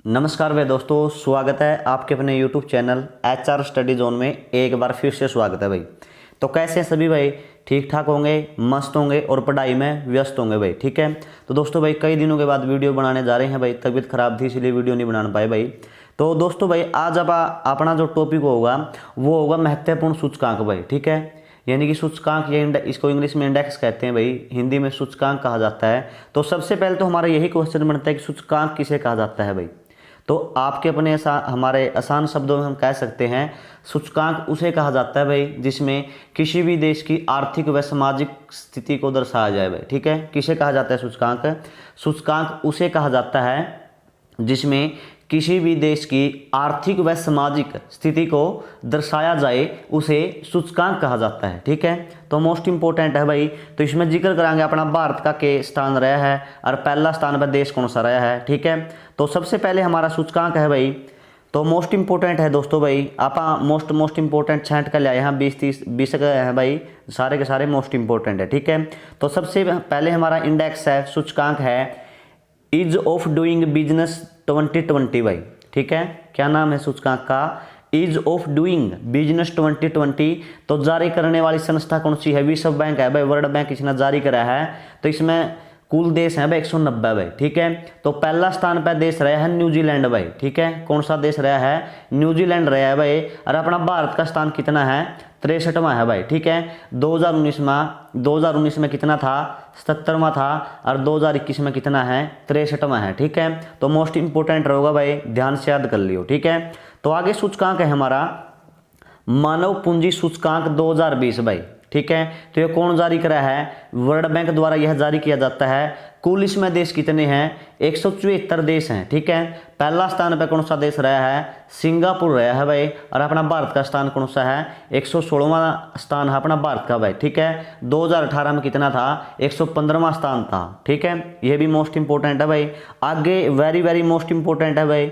नमस्कार भाई दोस्तों, स्वागत है आपके अपने YouTube channel HR study zone में। एक बार फिर से स्वागत है भाई। तो कैसे हैं सभी भाई? ठीक ठाक होंगे, मस्त होंगे और पढ़ाई में व्यस्त होंगे भाई। ठीक है, तो दोस्तों भाई कई दिनों के बाद वीडियो बनाने जा रहे हैं भाई। तबीयत खराब थी इसलिए वीडियो नहीं बना पाए भाई। तो दोस्तों भाई आज अब अपना जो टॉपिक होगा वो होगा महत्वपूर्ण सूचकांक भाई। ठीक है, यानी कि सूचकांक, ये इसको इंग्लिश में इंडेक्स कहते हैं भाई, हिंदी में सूचकांक कहा जाता है। तो सबसे पहले तो हमारा यही क्वेश्चन बनता है कि सूचकांक किसे कहा जाता है भाई। तो आपके अपने हमारे आसान शब्दों में हम कह सकते हैं सूचकांक उसे कहा जाता है भाई जिसमें किसी भी देश की आर्थिक व सामाजिक स्थिति को दर्शाया जाए भाई। ठीक है, किसे कहा जाता है सूचकांक? सूचकांक उसे कहा जाता है जिसमें किसी भी देश की आर्थिक व सामाजिक स्थिति को दर्शाया जाए, उसे सूचकांक कहा जाता है। ठीक है, तो मोस्ट इंपोर्टेंट है भाई। तो इसमें जिक्र करांगे अपना भारत का के स्थान रहा है और पहला स्थान पर देश कौन सा रहा है। ठीक है, तो सबसे पहले हमारा सूचकांक है भाई, तो मोस्ट इंपोर्टेंट है दोस्तों भाई। आप मोस्ट इंपोर्टेंट छांट कर लिया यहाँ 20 है भाई, सारे के सारे मोस्ट इंपोर्टेंट है। ठीक है, तो सबसे पहले हमारा इंडेक्स है, सूचकांक है ईज ऑफ डूइंग बिजनेस 2020 भाई। ठीक है, क्या नाम है सूचकांक का? Ease of doing business 2020। तो जारी करने वाली संस्था कौन सी है? विश्व बैंक है भाई, वर्ल्ड बैंक इसने जारी करा है। तो इसमें कुल देश है भाई 190 भाई। ठीक है, तो पहला स्थान पर देश रहा है न्यूजीलैंड भाई। ठीक है, कौन सा देश रहा है? न्यूजीलैंड रहा है भाई। और अपना भारत का स्थान कितना है? 63वां है भाई। ठीक है, 2019 में कितना था? 77वां था। और 2021 में कितना है? 63वां है। ठीक है, तो मोस्ट इंपोर्टेंट रहेगा भाई, ध्यान से याद कर लियो। ठीक है, तो आगे सूचकांक है हमारा मानव पूंजी सूचकांक 2020 भाई। ठीक है, तो ये कौन जारी करा है? वर्ल्ड बैंक द्वारा यह जारी किया जाता है। कुल इसमें देश कितने हैं? 174 देश हैं। ठीक है, पहला स्थान पर कौन सा देश रहा है? सिंगापुर रहा है भाई। और अपना भारत का स्थान कौन सा है? 116वां स्थान है अपना भारत का भाई। ठीक है, 2018 में कितना था? 115वां स्थान था। ठीक है, यह भी मोस्ट इंपोर्टेंट है भाई। आगे वेरी वेरी मोस्ट इंपोर्टेंट है भाई,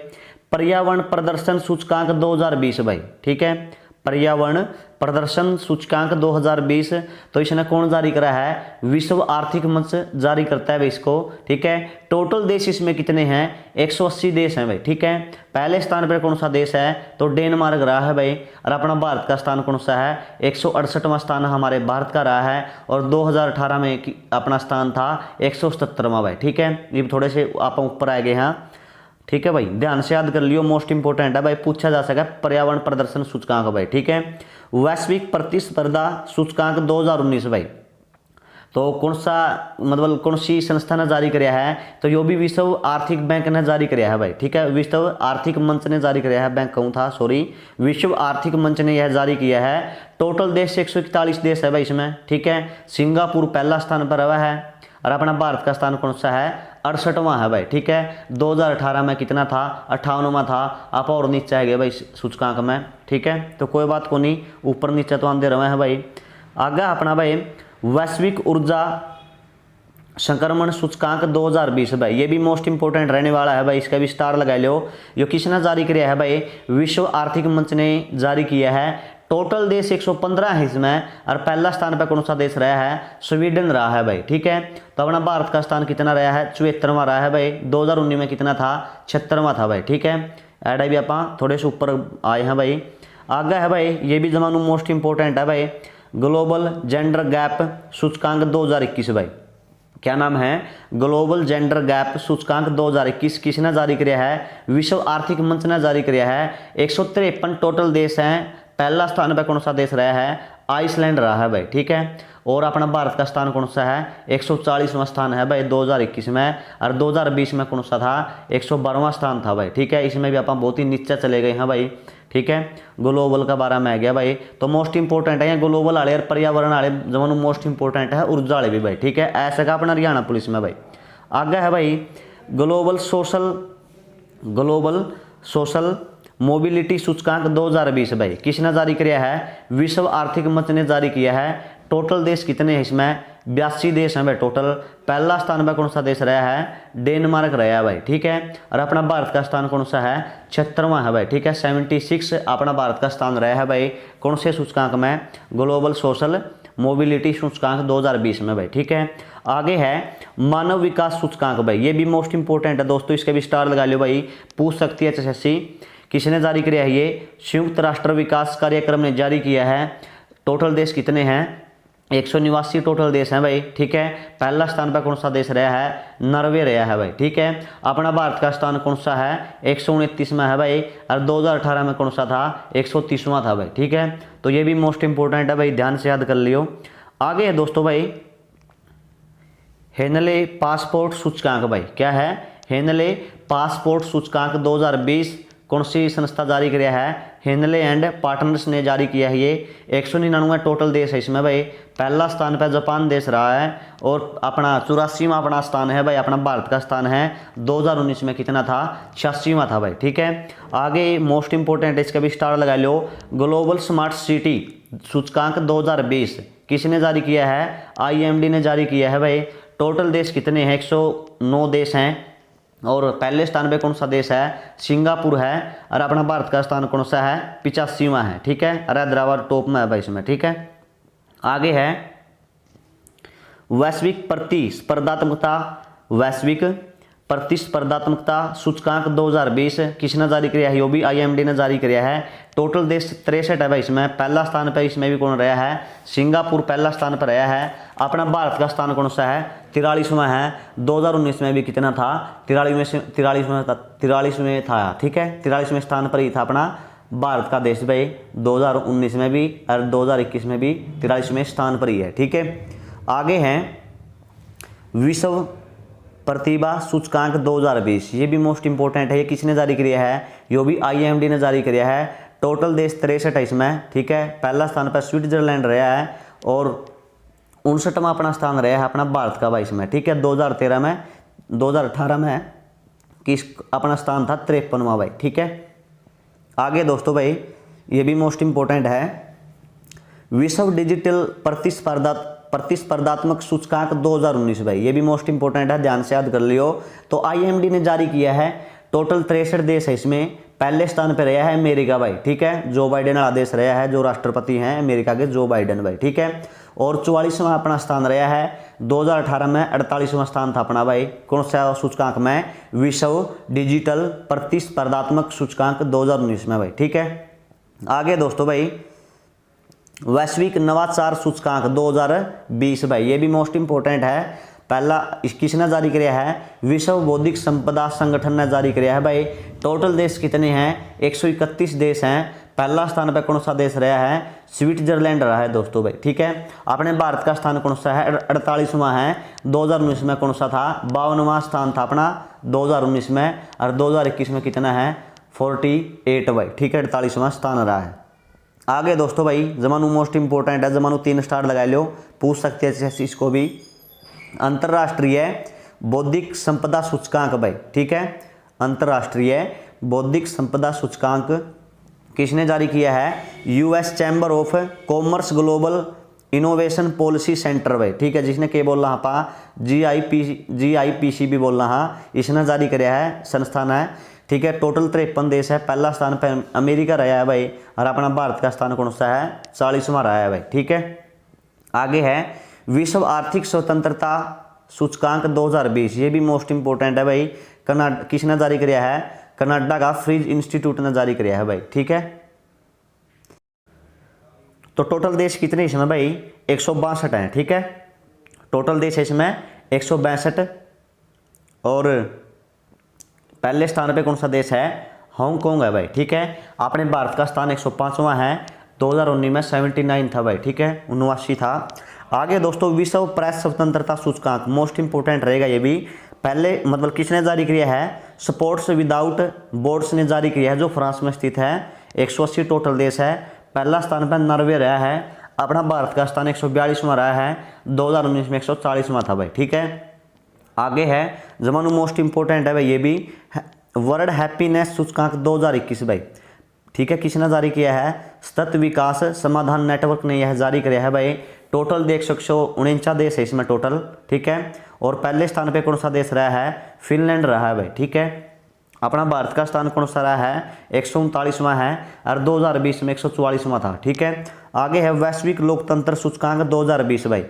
पर्यावरण प्रदर्शन सूचकांक 2020 भाई। ठीक है, पर्यावरण प्रदर्शन सूचकांक 2020। तो इसने कौन जारी करा है? विश्व आर्थिक मंच जारी करता है भाई इसको। ठीक है, टोटल देश इसमें कितने हैं? 180 देश हैं भाई। ठीक है, पहले स्थान पर कौन सा देश है? तो डेनमार्क रहा है भाई। और अपना भारत का स्थान कौन सा है? 168वां स्थान हमारे भारत का रहा है। और 2018 में अपना स्थान था 177वां भाई। ठीक है, ये थोड़े से आप ऊपर आ गए हैं। ठीक है भाई, ध्यान से याद कर लियो, मोस्ट इंपोर्टेंट है भाई, पूछा जा सका पर्यावरण प्रदर्शन सूचकांक भाई। ठीक है, वैश्विक प्रतिस्पर्धा सूचकांक 2019 भाई। तो कौन सा मतलब कौन सी संस्था ने जारी किया है? तो यो भी विश्व आर्थिक बैंक ने जारी किया है भाई। ठीक है, विश्व आर्थिक मंच ने जारी किया है, बैंक कहूँ था सॉरी, विश्व आर्थिक मंच ने यह जारी किया है। टोटल देश 141 देश है भाई इसमें। ठीक है, सिंगापुर पहला स्थान पर रहा है। और अपना भारत का स्थान कौन सा है? 68वां है भाई। ठीक है, 2018 में कितना था? 58वां था। आप और नीचे आ गए भाई सूचकांक में। ठीक है, तो कोई बात को नहीं, ऊपर नीचे तो आते रहे हैं भाई। आगे अपना भाई वैश्विक ऊर्जा संक्रमण सूचकांक 2020 भाई, ये भी मोस्ट इंपोर्टेंट रहने वाला है भाई, इसका भी स्टार लगा लो। ये किसने जारी किया है भाई? विश्व आर्थिक मंच ने जारी किया है। टोटल देश 115 है इसमें। और पहला स्थान पर कौन सा देश रहा है? स्वीडन रहा है भाई। ठीक है, तो अपना भारत का स्थान कितना रहा है? 74वां रहा है भाई। 2019 में कितना था? 76वां था भाई। ठीक है, ऐड भी आप थोड़े से ऊपर आए हैं भाई। आगे है भाई, ये भी जमानू मोस्ट इंपोर्टेंट है भाई, ग्लोबल जेंडर गैप सूचकांक 2021 भाई। क्या नाम है? ग्लोबल जेंडर गैप सूचकांक 2021 किसने जारी किया है? विश्व आर्थिक मंच ने जारी किया है। 153 टोटल देश हैं। पहला स्थान पर कौन सा देश रहा है? आइसलैंड रहा है भाई। ठीक है, और अपना भारत का स्थान कौन सा है? 140वां स्थान है भाई 2021 में। और 2020 में कौन सा था? 112वां स्थान था भाई। ठीक है, इसमें भी आप बहुत ही नीचे चले गए हैं भाई। ठीक है, ग्लोबल का बारे में आ गया भाई। तो मोस्ट इंपोर्टेंट है ग्लोबल वाले और पर्यावरण वाले जमानू मोस्ट इंपोर्टेंट है, ऊर्जा वाले भी भाई। ठीक है, ऐसा का अपना हरियाणा पुलिस में भाई। आगे है भाई ग्लोबल सोशल मोबिलिटी सूचकांक 2020 भाई, किसने जारी किया है? विश्व आर्थिक मंच ने जारी किया है। टोटल देश कितने हैं इसमें? 82 देश हैं भाई टोटल। पहला स्थान पर कौन सा देश रहा है? डेनमार्क रहा है भाई। ठीक है, और अपना भारत का स्थान कौन सा है? 76वां है भाई। ठीक है, 76 अपना भारत का स्थान रहा है भाई। कौन से सूचकांक में? ग्लोबल सोशल मोबिलिटी सूचकांक 2020 में भाई। ठीक है, आगे है मानव विकास सूचकांक भाई, ये भी मोस्ट इंपोर्टेंट है दोस्तों, इसके भी स्टार लगा लो भाई, पूछ सकती है HSSC। किसने जारी किया है ये? संयुक्त राष्ट्र विकास कार्यक्रम ने जारी किया है। टोटल देश कितने हैं? 189 टोटल देश हैं भाई, ठीक है। पहला स्थान पर कौन सा देश रहा है? नॉर्वे रहा है भाई, ठीक है। अपना भारत का स्थान कौन सा है? 129वां है भाई, और 2018 में कौन सा था? 130वां था भाई, ठीक है। तो ये भी मोस्ट इंपोर्टेंट है भाई, ध्यान से याद कर लियो। आगे है दोस्तों भाई हेनले पासपोर्ट सूचकांक भाई, क्या है? हेनले पासपोर्ट सूचकांक 2020 कौन सी संस्था जारी किया है? हेनले एंड पार्टनर्स ने जारी किया है। ये 199 टोटल देश है इसमें भाई। पहला स्थान पर जापान देश रहा है, और अपना 84वां अपना स्थान है भाई, अपना भारत का स्थान है। 2019 में कितना था? 86वां था भाई, ठीक है। आगे मोस्ट इंपोर्टेंट, इसका भी स्टार लगा लो, ग्लोबल स्मार्ट सिटी सूचकांक 2020 किसने जारी किया है? IMD ने जारी किया है भाई। टोटल देश कितने हैं? 109 देश हैं, और पहले स्थान पे कौन सा देश है? सिंगापुर है, और अपना भारत का स्थान कौन सा है? 85वां है, ठीक है। और हैदराबाद टॉप में है भाई इसमें, ठीक है। आगे है वैश्विक प्रतिस्पर्धात्मकता सूचकांक 2020 किसने जारी किया है? यो भी IMD ने जारी किया है। टोटल देश 63 है भाई इसमें। पहला स्थान पर इसमें भी कौन रहा है? सिंगापुर पहला स्थान पर रहा है। अपना भारत का स्थान कौन सा है? 43वां है। 2019 में भी कितना था? 43वें था, ठीक है। 43वें स्थान पर ही था अपना भारत का देश भाई, 2019 में भी और 2021 में भी 43वें स्थान पर ही है, ठीक है। आगे हैं विश्व प्रतिभा सूचकांक 2020, ये भी मोस्ट इंपोर्टेंट है। ये किसने जारी किया है? यो भी IMD ने जारी किया है। टोटल देश 63 है इसमें, ठीक है। पहला स्थान पर स्विट्जरलैंड रहा है, और 59वां अपना स्थान रहा है अपना भारत का भाई इसमें, ठीक है। 2018 में किस अपना स्थान था? 53वां भाई, ठीक है। आगे दोस्तों भाई ये भी मोस्ट इंपोर्टेंट है, विश्व डिजिटल प्रतिस्पर्धात्मक सूचकांक 2019 भाई, ये भी मोस्ट इंपोर्टेंट है, ध्यान से याद कर लियो। तो IMD ने जारी किया है। टोटल 63 देश है इसमें। पहले स्थान पर रहा है अमेरिका भाई, ठीक है। जो बाइडेन वाला देश रहा है, जो राष्ट्रपति हैं अमेरिका के, जो बाइडेन भाई, ठीक है। और 44वां अपना स्थान रहा है। 2018 में 48वां स्थान था अपना भाई, कौन सा सूचकांक में? विश्व डिजिटल प्रतिस्पर्धात्मक सूचकांक 2019 में भाई, ठीक है। आगे दोस्तों भाई वैश्विक नवाचार सूचकांक 2020 भाई, ये भी मोस्ट इंपोर्टेंट है। पहला किसने जारी किया है? विश्व बौद्धिक संपदा संगठन ने जारी किया है भाई। टोटल देश कितने हैं? 131 देश हैं। पहला स्थान पर कौन सा देश रहा है? स्विट्जरलैंड रहा है दोस्तों भाई, ठीक है। अपने भारत का स्थान कौन सा है? 48वां है। 2019 में कौन सा था? 52वां स्थान था अपना 2019 में, और 2021 में कितना है? 48 भाई, ठीक है। 48वां स्थान रहा है। आगे दोस्तों भाई जमानू मोस्ट इंपोर्टेंट है, जमानू 3 स्टार लगा लो, पूछ सकते हैं इसको भी। अंतर्राष्ट्रीय बौद्धिक संपदा सूचकांक भाई, ठीक है। अंतर्राष्ट्रीय बौद्धिक संपदा सूचकांक किसने जारी किया है? US chamber of commerce global innovation policy centre भाई, ठीक है। जिसने के बोल रहा पा GIPC भी बोल रहा, इसने जारी किया है, संस्थान है, ठीक है। टोटल 53 देश है। पहला स्थान पर अमेरिका रहा है भाई, और अपना भारत का स्थान कौन सा है? 40वां रहा है भाई, ठीक है। आगे है विश्व आर्थिक स्वतंत्रता सूचकांक 2020, ये भी मोस्ट इंपोर्टेंट है भाई। किसने जारी किया है? कनाडा का फ्रीज इंस्टीट्यूट ने जारी किया है भाई, ठीक है। तो टोटल देश कितने इसमें भाई? 162 हैं, ठीक है। टोटल देश है इसमें 162, और पहले स्थान पे कौन सा देश है? हांगकांग है भाई, ठीक है। अपने भारत का स्थान 105वां है। 2019 में 79 था भाई, ठीक है, 79 था। आगे दोस्तों विश्व प्रेस स्वतंत्रता सूचकांक मोस्ट इंपोर्टेंट रहेगा ये भी। पहले मतलब किसने जारी किया है? स्पोर्ट्स विदाउट बॉर्डर्स ने जारी किया है, जो फ्रांस में स्थित है। 180 टोटल देश है। पहला स्थान पर नॉर्वे रहा है। अपना भारत का स्थान 142वां रहा है। 2019 में 140वां था भाई, ठीक है। आगे है जमानू मोस्ट इंपोर्टेंट है भाई ये भी, वर्ल्ड हैप्पीनेस सूचकांक 2021 भाई, ठीक है। किसने जारी किया है? सतत विकास समाधान नेटवर्क ने यह जारी किया है भाई। टोटल देश 149 देश है इसमें टोटल, ठीक है। और पहले स्थान पे कौन सा देश रहा है? फिनलैंड रहा है भाई, ठीक है। अपना भारत का स्थान कौन सा रहा है? 139वां है, और 2020 में 144वां था, ठीक है। आगे है वैश्विक लोकतंत्र सूचकांक 2020 भाई,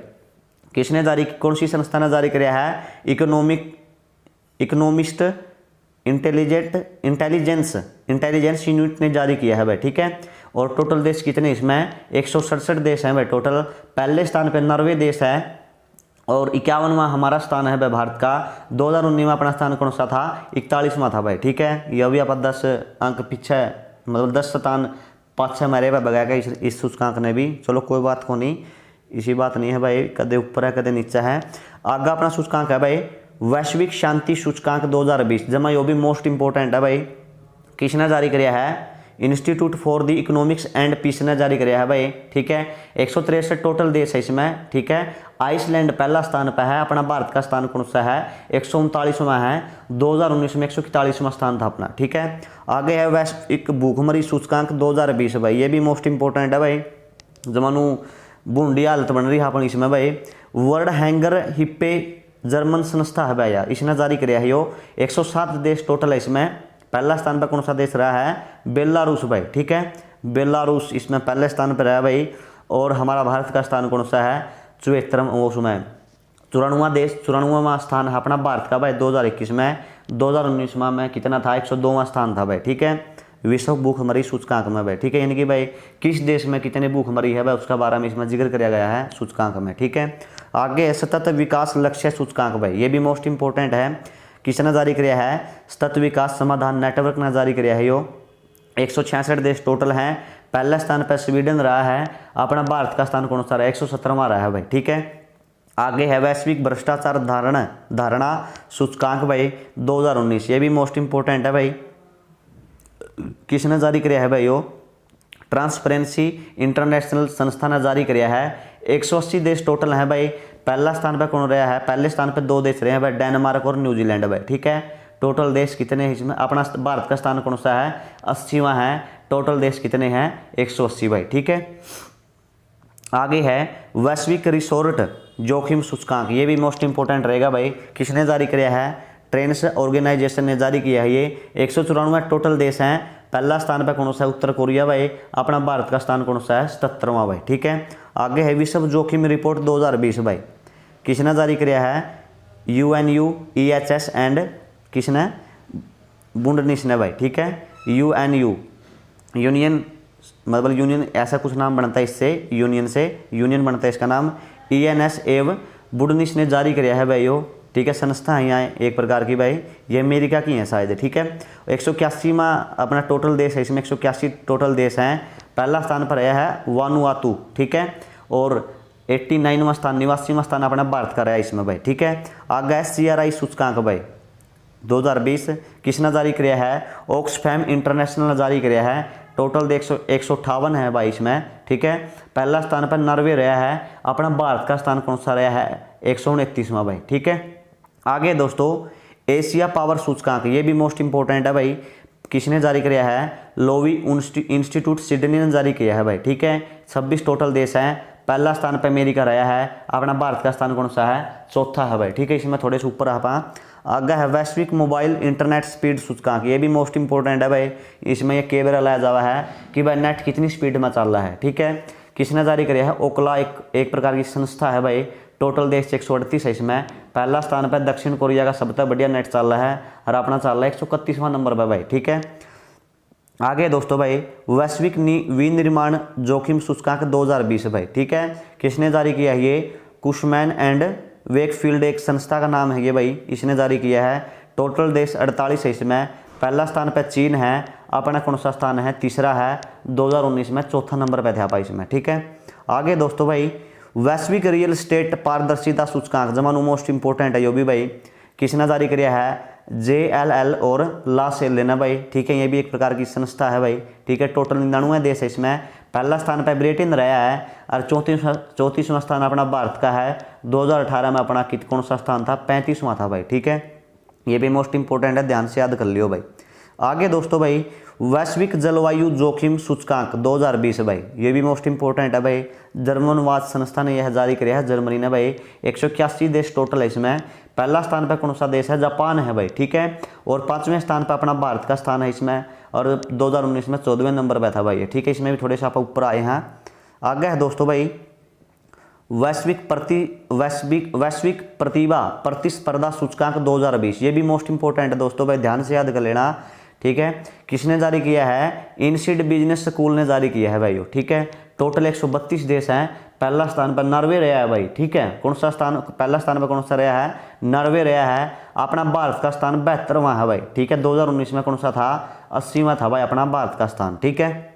किसने जारी, कौन सी संस्था ने जारी किया है? इकोनॉमिस्ट इंटेलिजेंस यूनिट ने जारी किया है भाई, ठीक है। और टोटल देश कितने इसमें? 167 देश हैं भाई टोटल। पहले स्थान पर नॉर्वे देश है और 51वां हमारा स्थान है भाई भारत का। 2019 में अपना स्थान कौन सा था? 41वां था भाई, ठीक है। ये अभी आप 10 अंक पीछे, मतलब 10 स्थान पाछे मेरे भाई बगाएगा इस सूचकांक ने भी। चलो कोई बात को नहीं, इसी बात नहीं है भाई, कदे ऊपर है कदे नीचे है। आगे अपना सूचकांक है भाई वैश्विक शांति सूचकांक 2020, जमा यो भी मोस्ट इंपोर्टेंट है भाई। किसने जारी किया है? Institute for the economics and peace ने जारी किया है भाई, ठीक है। 163 टोटल देश है इसमें, ठीक है। आइसलैंड पहला स्थान पर है, अपना भारत का स्थान कौन सा है? 139वां है। 2019 में 141वां स्थान था अपना, ठीक है। आगे है वैश्विक भूखमरी सूचकांक 2020 भाई, ये भी मोस्ट इंपोर्टेंट है भाई। जमानू बूंदी हालत बन रही है अपन इसमें भाई। वर्ल्ड हैंगर हिप्पे जर्मन संस्था है भाई, इसने जारी किया है। यो 107 देश टोटल है इसमें। पहला स्थान पर कौन सा देश रहा है? बेलारूस भाई, ठीक है। बेलारूस इसमें पहले स्थान पर है भाई। और हमारा भारत का स्थान कौन सा है? 94वां स्थान है अपना भारत का भाई 2021 में। 2019 में कितना था? 102वां स्थान था भाई, ठीक है। विश्व भूखमरी सूचकांक में भाई, ठीक है। यानी कि भाई किस देश में कितने भूखमरी है भाई उसका बारे में इसमें जिक्र किया गया है सूचकांक में, ठीक है। आगे सतत विकास लक्ष्य सूचकांक भाई, ये भी मोस्ट इंपोर्टेंट है। किसने जारी किया है? सतत विकास समाधान नेटवर्क ने जारी किया है। यो 166 देश टोटल हैं। पहला स्थान पर स्वीडन रहा है, अपना भारत का स्थान कौन सा रहा है? 117वां रहा है भाई, ठीक है। आगे है वैश्विक भ्रष्टाचार धारणा सूचकांक भाई 2019, ये भी मोस्ट इंपोर्टेंट है भाई। किसने जारी किया है भाई? यो ट्रांसपेरेंसी इंटरनेशनल संस्था ने जारी किया है। 180 देश टोटल हैं भाई। पहला स्थान पर कौन रहा है? पहले स्थान पर 2 देश रहे हैं भाई, डेनमार्क और न्यूजीलैंड भाई, ठीक है। टोटल देश कितने हैं इसमें? अपना भारत का स्थान कौन सा है? 80वां है। टोटल देश कितने हैं? 180 भाई, ठीक है। आगे है वैश्विक रिसोर्ट जोखिम सूचकांक, ये भी मोस्ट इंपोर्टेंट रहेगा भाई। किसने जारी किया है? ट्रेन्स ऑर्गेनाइजेशन ने जारी किया है। ये 194 टोटल देश हैं। पहला स्थान पर कौन सा है? उत्तर कोरिया भाई। अपना भारत का स्थान कौन सा है? 77वां भाई, ठीक है। आगे है विश्व जोखिम रिपोर्ट 2020 भाई। किसने जारी किया है? UNU EHS एंड किसने? बुंडनिस ने भाई, ठीक है। UNU यूनियन, मतलब यूनियन ऐसा कुछ नाम बनता है इससे, यूनियन से यूनियन बनता है इसका नाम। ENS एवं बुडनिस ने जारी किया है भाई यो, ठीक है। संस्था है यहाँ एक प्रकार की भाई, ये अमेरिका की है शायद, ठीक है। 181वां अपना टोटल देश है इसमें, 181 टोटल देश हैं। पहला स्थान पर यह है वानुआतू, ठीक है। और 89वां स्थान 89वां स्थान अपना भारत का रहा है इसमें भाई, ठीक है। आगे है CRI सूचकांक भाई 2020, किसने जारी किया है? ऑक्सफैम इंटरनेशनल ने जारी किया है। टोटल 158 है भाई इसमें, ठीक है। पहला स्थान पर नॉर्वे रहा है, अपना भारत का स्थान कौन सा रहा है? 129वां भाई, ठीक है। आगे दोस्तों एशिया पावर सूचकांक, ये भी मोस्ट इंपोर्टेंट है भाई। किसने जारी किया है? लोवी इंस्टीट्यूट सिडनी ने जारी किया है भाई, ठीक है। 26 टोटल देश हैं। पहला स्थान पर अमेरिका रहा है, अपना भारत का स्थान कौन सा है? चौथा है भाई, ठीक है। इसमें थोड़े से ऊपर आप आगे है वैश्विक मोबाइल इंटरनेट स्पीड सूचकांक, ये भी मोस्ट इंपोर्टेंट है भाई। इसमें ये केवल लाया जावा है कि भाई नेट कितनी स्पीड में चल रहा है, ठीक है। किसने जारी किया है? ओकला एक प्रकार की संस्था है भाई। टोटल देश 138 है इसमें। पहला स्थान पर दक्षिण कोरिया का सबसे बढ़िया नेट चल रहा है और अपना चल रहा है 131वां नंबर पर भाई, ठीक है। आगे दोस्तों भाई वैश्विक विनिर्माण जोखिम सूचकांक 2020 भाई, ठीक है। किसने जारी किया है? ये कुशमैन एंड वेकफील्ड एक संस्था का नाम है ये भाई, इसने जारी किया है। टोटल देश 48 है इसमें। पहला स्थान पर चीन है, अपना कौन सा स्थान है? तीसरा है। 2019 में चौथा नंबर पर था भाई इसमें, ठीक है। आगे दोस्तों भाई वैश्विक रियल स्टेट पारदर्शिता सूचकांक, जमानो मोस्ट इंपोर्टेंट है यो भी भाई। किसने जारी किया है? JLL और ला सेल लेना भाई, ठीक है। ये भी एक प्रकार की संस्था है भाई, ठीक है। टोटल 99 देश है इसमें। पहला स्थान पर ब्रिटेन रहा है और 34वां स्थान अपना भारत का है। 2018 में अपना कौन सा स्थान था? 35वां था भाई, ठीक है। ये भी मोस्ट इंपोर्टेंट है, ध्यान से याद कर लियो भाई। आगे दोस्तों भाई वैश्विक जलवायु जोखिम सूचकांक 2020 भाई, ये भी मोस्ट इंपोर्टेंट है भाई। जर्मनवाद संस्था ने यह जारी किया है, जर्मनी ने भाई। 181 देश टोटल है इसमें। पहला स्थान पर कौन सा देश है? जापान है भाई, ठीक है। और 5वें स्थान पर अपना भारत का स्थान है इसमें। और 2019 में 14वें नंबर पर था भाई, ठीक है। इसमें भी थोड़े से आप ऊपर आए हैं। आगे है दोस्तों भाई वैश्विक प्रतिभा प्रतिस्पर्धा सूचकांक 2020, ये भी मोस्ट इंपोर्टेंट है दोस्तों भाई, ध्यान से याद कर लेना। ठीक है, किसने जारी किया है? इनसीड बिजनेस स्कूल ने जारी किया है भाई। ठीक है, टोटल 132 देश हैं, पहला स्थान पर नॉर्वे रहा है भाई। ठीक है, कौन सा स्थान पहला स्थान पर कौन सा रहा है? नॉर्वे रहा है। अपना भारत का स्थान 72वां है भाई। ठीक है, 2019 में कौन सा था? 80वां था भाई अपना भारत का स्थान। ठीक है,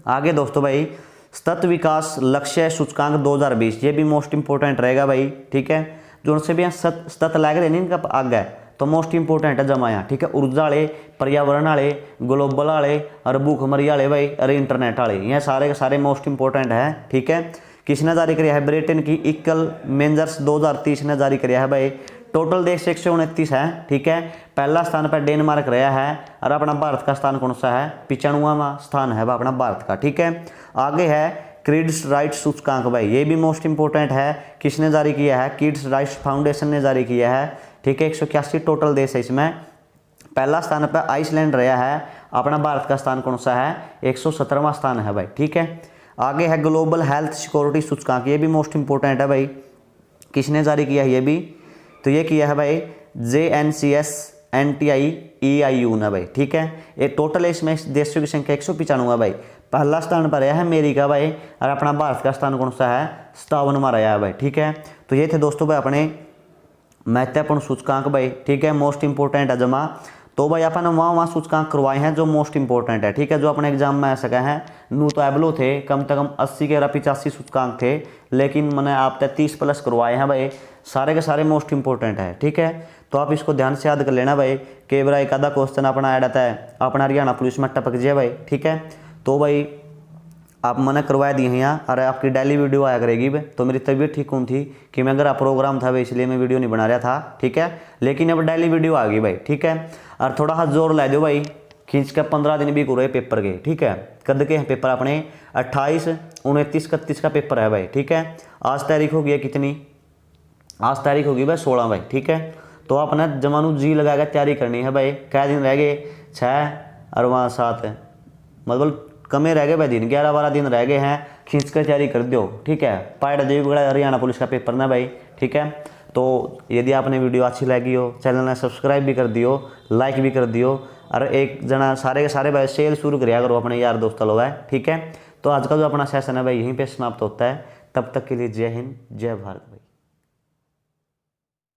आगे दोस्तों भाई सतत विकास लक्ष्य सूचकांक 2020, ये भी मोस्ट इंपोर्टेंट रहेगा भाई। ठीक है, जो उनसे भी सतत लग रहे नहीं इनका आगे तो मोस्ट इंपोर्टेंट है जमाया। ठीक है, ऊर्जा वाले, पर्यावरण वाले, ग्लोबल वाले और भूखमरी वाले भाई, अरे इंटरनेट वाले, ये सारे के सारे मोस्ट इंपोर्टेंट है। ठीक है, किसने जारी किया है? ब्रिटेन की इक्वल मेंजर्स 2030 ने जारी किया है भाई। टोटल देश 129 है। ठीक है, पहला स्थान पर डेनमार्क रहा है और अपना भारत का स्थान कौन सा है? 95वां स्थान है अपना भारत का। ठीक है, आगे है किड्स राइट्स सूचकांक भाई, ये भी मोस्ट इंपोर्टेंट है। किसने जारी किया है? किड्स राइट्स फाउंडेशन ने जारी किया है। ठीक है, 181 टोटल देश है इसमें। पहला स्थान पर आइसलैंड रहा है, अपना भारत का स्थान कौन सा है? 117वां स्थान है भाई। ठीक है, आगे है ग्लोबल हेल्थ सिक्योरिटी सूचकांक, ये भी मोस्ट इंपोर्टेंट है भाई। किसने जारी किया है ये भी? तो ये किया है भाई JNCSNTI-EIU ने भाई। ठीक है, ये टोटल इसमें देशों की संख्या 195 भाई। पहला स्थान पर रहा है अमेरिका भाई और अपना भारत का स्थान कौन सा है? 57वां रहा है भाई। ठीक है, तो ये थे दोस्तों भाई अपने महत्वपूर्ण सूचकांक भाई। ठीक है, मोस्ट इंपोर्टेंट है जमा। तो भाई अपन वहाँ सूचकांक करवाए हैं जो मोस्ट इंपोर्टेंट है। ठीक है, जो अपने एग्जाम में आ सके हैं नू तो एबलो थे, कम से कम 80 के 85 सूचकांक थे, लेकिन मैंने आप 30+ करवाए हैं भाई, सारे के सारे मोस्ट इंपोर्टेंट है। ठीक है, तो आप इसको ध्यान से याद कर लेना भाई। कई बार एक आधा क्वेश्चन अपना ऐड आता है, अपना हरियाणा पुलिस में टपक जाए भाई। ठीक है, तो भाई आप मैंने करवा दिए हैं यहाँ, अरे आपकी डेली वीडियो आया करेगी भाई। तो मेरी तबीयत ठीक कौन थी कि मैं अगर प्रोग्राम था भाई, इसलिए मैं वीडियो नहीं बना रहा था। ठीक है, लेकिन अब डेली वीडियो आ गई भाई। ठीक है, और थोड़ा सा जोर ला दो भाई, खींच के 15 दिन भी करो पेपर के। ठीक है, कद के हैं पेपर अपने? 28, 29, 31 का पेपर है भाई। ठीक है, आज तारीख होगी कितनी? आज तारीख होगी भाई 16 भाई। ठीक है, तो आपने जमानू जी लगाकर तैयारी करनी है भाई। क्या दिन रह गए? 6 और वहाँ 7, मतलब कमे रह गए भाई दिन, 11-12 दिन रह गए हैं। खींच कर तैयारी कर दो। ठीक है, पायड़ा देवी हरियाणा पुलिस का पेपर ना भाई। ठीक है, तो यदि आपने वीडियो अच्छी लगी हो, चैनल ने सब्सक्राइब भी कर दियो, लाइक भी कर दियो, और एक जना सारे के सारे भाई शेयर शुरू कराया करो अपने यार दोस्तों लोग है। ठीक है, तो आज का जो अपना सेशन है भाई यहीं पे समाप्त होता है। तब तक के लिए जय हिंद, जय भारत भाई।